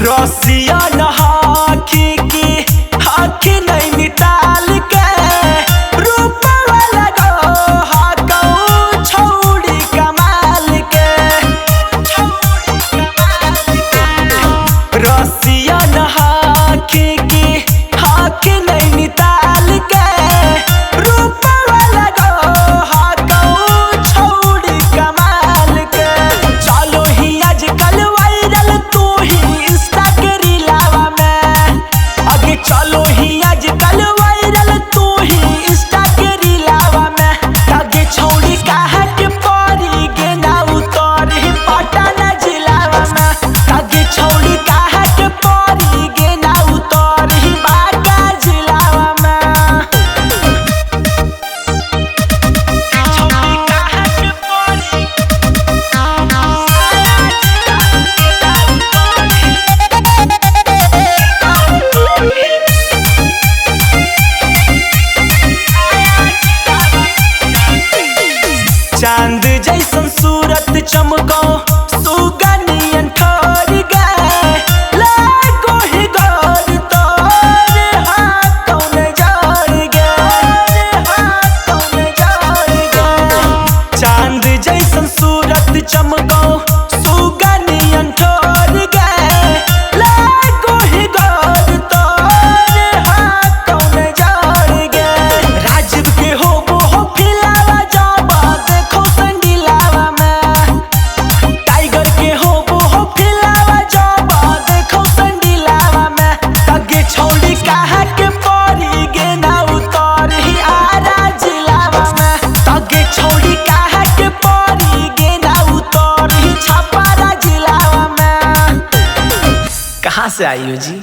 रसिया नहाखी की हाखी नहीं निताल के रूपवा लगो हाकौ छौड़ी कमाल के रसिया नहाखी की हाखी नहीं निताल के रूपवा लगो हाकौ छौड़ी कमाल के चलो ही आजकल वायरल तू ही चलो ही आजकल वायरल तू ही इंस्टा के रीलावा में तागे छौड़ी काहे के परी गे ना उतर ही पटना जिलावा में तागे छौड़ी काहे के परी गे ना उतर ही बांका जिलावा में छौड़ी काहे के परी चांद जैसन सूरत चमको सुगनियन ठोर गए लागो ही गौर तोर हाथों में जोड़ गए चांद जैसन सूरत चमको सुगनियन ठोर गए लागो ही गौर तोर हाथों में जोड़ गए राजीव के हो फिलावा जाबा देखो संगीलावा में टाइगर के हो फिलावा जाबा देखो संगीलावा में तागे छौड़ी काहे के परी गे ना उतर ही आरा जिलावा में तागे छौड़ी काहे के परी गे ना उतर ही छपारा जिलावा में। कहाँ से आई हो जी?